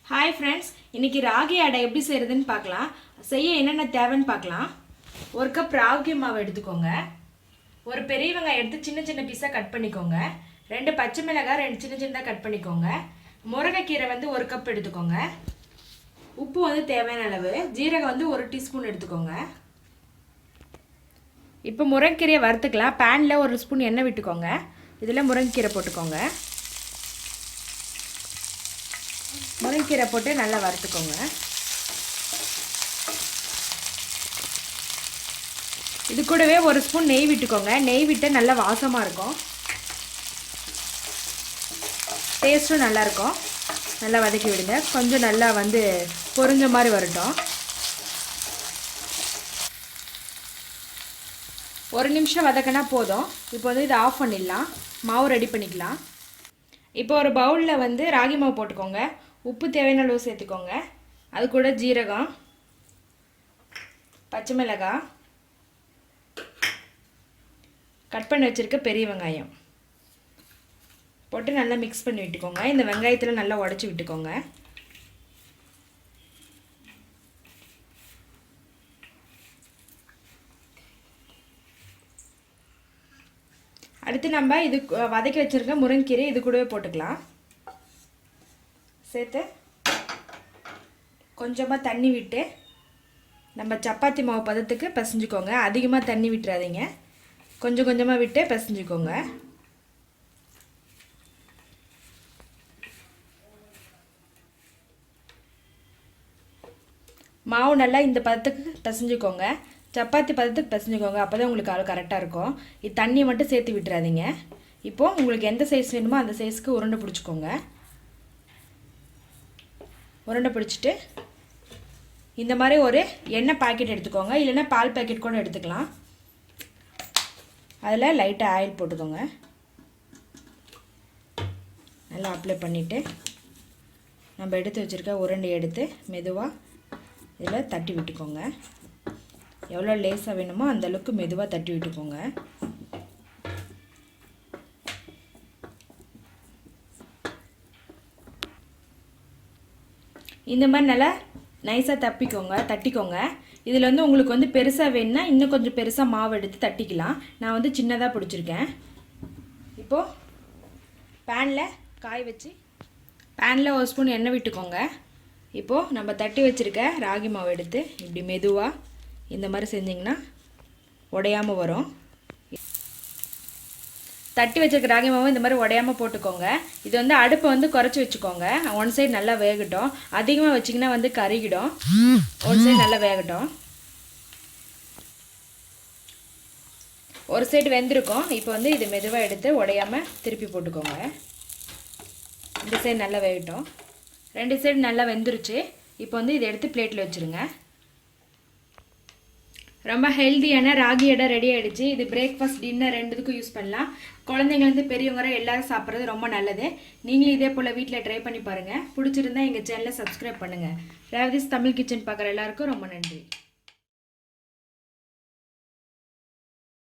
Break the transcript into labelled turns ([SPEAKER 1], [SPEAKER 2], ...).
[SPEAKER 1] Hi friends, இன்றைக்கி ராகி அடை எப்படி செய்கிறதுன்னு பார்க்கலாம். செய்ய என்னென்ன தேவைன்னு பார்க்கலாம். ஒரு கப் ராகி மாவு எடுத்துக்கோங்க. ஒரு பெரிய வெங்காயம் எடுத்து சின்ன சின்ன பீஸாக கட் பண்ணிக்கோங்க. 2 பச்சை மிளகாய் 2 சின்ன சின்னதாக கட் பண்ணிக்கோங்க. முருங்கைக்கீரை ஒரு கப் எடுத்துக்கோங்க. உப்பு தேவையான அளவு. ஜீரகம் 1 டீஸ்பூன் எடுத்துக்கோங்க. இப்போ முருங்கைக்கீரையை வறுத்துக்கலாம். பேனில் 1 ஸ்பூன் எண்ணெய் விட்டுக்கோங்க. இதில் முருங்கைக்கீரை போட்டுக்கோங்க. முருங்கைக்கீரை போட்டு நல்லா வறுத்துக்கோங்க. இது கூடவே 1 ஸ்பூன் நெய் விட்டுக்கோங்க. நெய் விட்டு நல்லா வாசமாக இருக்கும், டேஸ்ட்டும் நல்லாயிருக்கும். நல்லா வதக்கி விடுங்க. கொஞ்சம் நல்லா பொரிஞ்ச மாதிரி வரட்டும். 1 நிமிஷம் வதக்கினா போதும். இப்போ இதை ஆஃப் பண்ணிடலாம். மாவு ரெடி பண்ணிக்கலாம். இப்போ ஒரு பவுலில் ராகி மாவு போட்டுக்கோங்க. உப்பு தேவையான அளவு சேர்த்துக்கோங்க. அது கூட ஜீரகம், பச்சை மிளகாய், கட் பண்ணி வச்சுருக்க பெரிய வெங்காயம் போட்டு நல்லா மிக்ஸ் பண்ணி விட்டுக்கோங்க. இந்த வெங்காயத்தில் நல்லா உடச்சி விட்டுக்கோங்க. அடுத்து நம்ம இது வதக்கி வச்சுருக்க முருங்கைக்கீரை இது கூடவே போட்டுக்கலாம். சேர்த்து கொஞ்சமாக தண்ணி விட்டு நம்ம சப்பாத்தி மாவு பதத்துக்கு பிசைஞ்சுக்கோங்க. அதிகமாக தண்ணி விட்டுறாதீங்க, கொஞ்சம் கொஞ்சமாக விட்டு பிசைஞ்சுக்கோங்க. மாவு நல்லா இந்த பதத்துக்கு பிசைஞ்சுக்கோங்க. சப்பாத்தி பதத்துக்கு பிசைஞ்சுக்கோங்க. அப்போ தான் உங்களுக்கு அளவு கரெக்டாக இருக்கும். இது தண்ணி மட்டும் சேர்த்து விட்டுறாதீங்க. இப்போது உங்களுக்கு எந்த சைஸ் வேணுமோ அந்த சைஸ்க்கு உருண்டை பிடிச்சிக்கோங்க. உருண்டை பிடிச்சிட்டு இந்த மாதிரி ஒரு எண்ணெய் பாக்கெட் எடுத்துக்கோங்க. இல்லைன்னா பால் பாக்கெட் கூட எடுத்துக்கலாம். அதில் லைட்டாக ஆயில் போட்டுக்கோங்க. நல்லா அப்ளை பண்ணிவிட்டு நம்ம எடுத்து வச்சுருக்க உருண்டை எடுத்து மெதுவாக இதில் தட்டி விட்டுக்கோங்க. எவ்வளோ லேசாக வேணுமோ அந்தளவுக்கு மெதுவாக தட்டி விட்டுக்கோங்க. இந்த மாதிரி நல்லா நைஸாக தட்டிக்கோங்க. இதில் உங்களுக்கு பெருசாக வேணுன்னா இன்னும் கொஞ்சம் பெருசாக மாவு எடுத்து தட்டிக்கலாம். நான் சின்னதாக பிடிச்சிருக்கேன். இப்போது பேனில் காய வச்சு பேனில் 1 ஸ்பூன் எண்ணெய் விட்டுக்கோங்க. இப்போது நம்ம தட்டி வச்சுருக்க ராகி மாவு எடுத்து இப்படி மெதுவாக இந்த மாதிரி செஞ்சிங்கன்னா உடையாமல் வரும். தட்டி வச்சுருக்க ராகி மாவு இந்த மாதிரி உடையாமல் போட்டுக்கோங்க. இது அடுப்பை குறைச்சி வச்சுக்கோங்க. 1 சைடு நல்லா வேகட்டும். அதிகமாக வச்சிங்கன்னா கருகிடும். 1 சைடு நல்லா வேகட்டும். 1 சைடு வெந்திருக்கும். இப்போ இது மெதுவாக எடுத்து உடையாமல் திருப்பி போட்டுக்கோங்க. இந்த சைடு நல்லா வேகட்டும். 2 சைடு நல்லா வெந்துருச்சு. இப்போ இதை எடுத்து பிளேட்டில் வச்சுருங்க. ரொம்ப ஹெல்த்தியான ராகி அடை ரெடி ஆகிடுச்சு. இது பிரேக்ஃபாஸ்ட், டின்னர் ரெண்டுத்துக்கும் யூஸ் பண்ணலாம். குழந்தைங்கலேருந்து பெரியவங்க எல்லாரும் சாப்பிட்றது ரொம்ப நல்லது. நீங்களும் இதே போல் வீட்டில் ட்ரை பண்ணி பாருங்கள். பிடிச்சிருந்தா எங்கள் சேனலை சப்ஸ்கிரைப் பண்ணுங்கள். ரேவதிஸ் தமிழ் கிச்சன் பார்க்குற எல்லாருக்கும் ரொம்ப நன்றி.